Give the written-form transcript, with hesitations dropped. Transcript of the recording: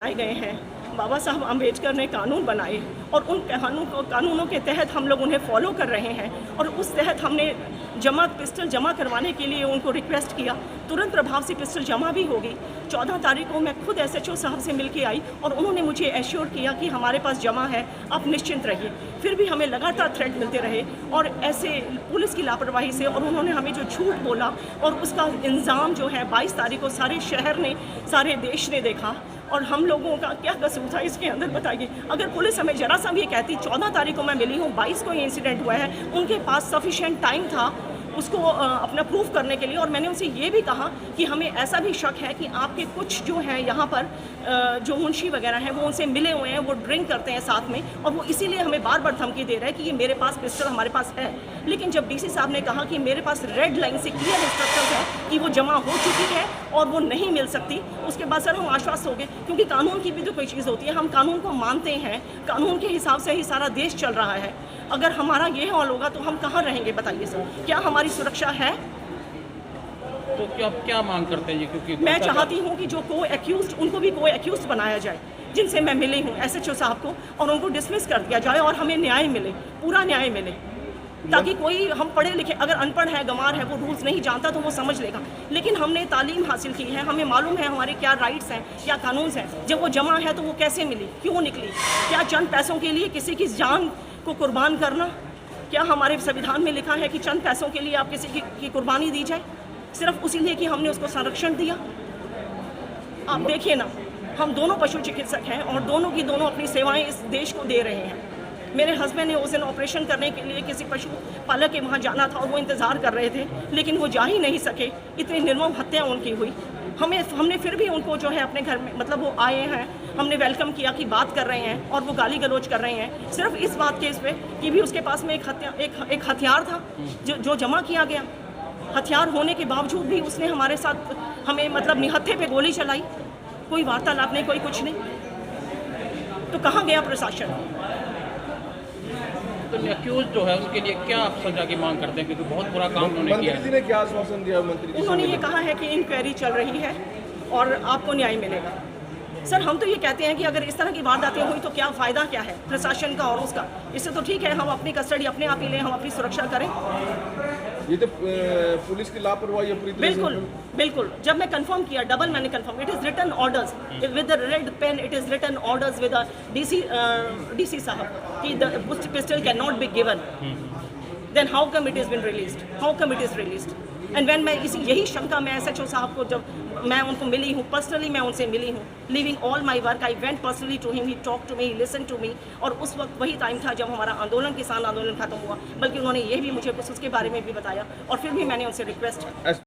आए गए हैं। बाबा साहब अम्बेडकर ने कानून बनाए और उन कानूनों के तहत हम लोग उन्हें फॉलो कर रहे हैं और उस तहत हमने पिस्टल जमा करवाने के लिए उनको रिक्वेस्ट किया। तुरंत प्रभाव से पिस्टल जमा भी होगी। 14 तारीख को मैं खुद SHO साहब से मिल के आई और उन्होंने मुझे एश्योर किया कि हमारे पास जमा है, आप निश्चिंत रहिए। फिर भी हमें लगातार थ्रेट मिलते रहे और ऐसे पुलिस की लापरवाही से, और उन्होंने हमें जो झूठ बोला और उसका इल्ज़ाम जो है 22 तारीख को सारे शहर ने, सारे देश ने देखा। और हम लोगों का क्या कसूर था इसके अंदर, बताइए। अगर पुलिस हमें जरा सा भी कहती 14 तारीख को मैं मिली हूँ, 22 को ये इंसिडेंट हुआ है, उनके पास सफिशिएंट टाइम था उसको अपना प्रूफ करने के लिए। और मैंने उनसे ये भी कहा कि हमें ऐसा भी शक है कि आपके कुछ जो हैं यहाँ पर जो मुंशी वगैरह हैं वो उनसे मिले हुए हैं, वो ड्रिंक करते हैं साथ में, और वो इसीलिए हमें बार बार धमकी दे रहे हैं कि ये मेरे पास पिस्टल हमारे पास है। लेकिन जब DC साहब ने कहा कि मेरे पास रेड लाइन से क्लियर इंस्ट्रक्शंस है कि वो जमा हो चुकी है और वो नहीं मिल सकती, उसके बाद सर हम आश्वस्त हो गए। क्योंकि कानून की भी तो कोई चीज़ होती है, हम कानून को मानते हैं, कानून के हिसाब से ही सारा देश चल रहा है। अगर हमारा ये हाल होगा तो हम कहाँ रहेंगे, बताइए सर। क्या हमारी सुरक्षा है? तो क्या मांग करते हैं ये? क्योंकि मैं चाहती हूँ कि जो को-एक्यूज्ड, उनको भी को-एक्यूज्ड बनाया जाए, जिनसे मैं मिली हूँ SHO साहब को, और उनको डिसमिस कर दिया जाए और हमें न्याय मिले, पूरा न्याय मिले। ताकि कोई, हम पढ़े लिखे, अगर अनपढ़ है, गंवार है, वो रूल्स नहीं जानता तो वो समझ लेगा। लेकिन हमने तालीम हासिल की है, हमें मालूम है हमारे क्या राइट्स हैं, क्या कानून हैं। जब वो जमा है तो वो कैसे मिली, क्यों निकली? क्या चंद पैसों के लिए किसी की जान को कुर्बान करना? क्या हमारे संविधान में लिखा है कि चंद पैसों के लिए आप किसी की कुर्बानी दी जाए, सिर्फ उसी लिए कि हमने उसको संरक्षण दिया? आप देखिए ना, हम दोनों पशु चिकित्सक हैं और दोनों की दोनों अपनी सेवाएं इस देश को दे रहे हैं। मेरे हस्बैंड ने उस दिन ऑपरेशन करने के लिए किसी पशु पालक के वहाँ जाना था और वो इंतज़ार कर रहे थे, लेकिन वो जा ही नहीं सके। इतनी निर्मम हत्या उनकी हुई। हमने फिर भी उनको जो है अपने घर में, मतलब वो आए हैं, हमने वेलकम किया कि बात कर रहे हैं, और वो गाली गलौज कर रहे हैं सिर्फ इस बात के इस पे कि भी उसके पास में एक हथियार था जो जमा किया गया। हथियार होने के बावजूद भी उसने हमारे साथ हमें, मतलब निहत्थे पे गोली चलाई। कोई वार्तालाप नहीं, कोई कुछ नहीं। तो कहाँ गया प्रशासन? तो एक्यूज जो है उसके लिए क्या आप सजा की मांग करते हैं? क्योंकि बहुत बुरा काम उन्होंने किया है। मंत्री जी ने क्या आश्वासन दिया? मंत्री जी उन्होंने ये कहा है कि इंक्वायरी चल रही है और आपको न्याय मिलेगा। सर, हम तो ये कहते हैं कि अगर इस तरह की वारदातें हुई तो क्या फ़ायदा क्या है प्रशासन का और उसका? इससे तो ठीक है हम अपनी कस्टडी अपने आप ही लें, हम अपनी सुरक्षा करें। ये तो पुलिस की लापरवाही है पूरी तरह से। बिल्कुल बिल्कुल। जब मैं कंफर्म किया, डबल मैंने confirm, it is written orders with the red pen, it is written orders with DC साहब कि the pistol can not be given. Then how come it is been released, how come it is released? And when मैं यही शंका मैं SHO साहब को, जब मैं उनको मिली हूँ पर्सनली, मैं उनसे मिली हूँ, leaving all my work, I went personally to him, he talk to me, he listen to me. और उस वक्त वही टाइम था जब हमारा आंदोलन, किसान आंदोलन खत्म हुआ। बल्कि उन्होंने ये भी मुझे कुछ उसके बारे में भी बताया, और फिर भी मैंने उनसे रिक्वेस्ट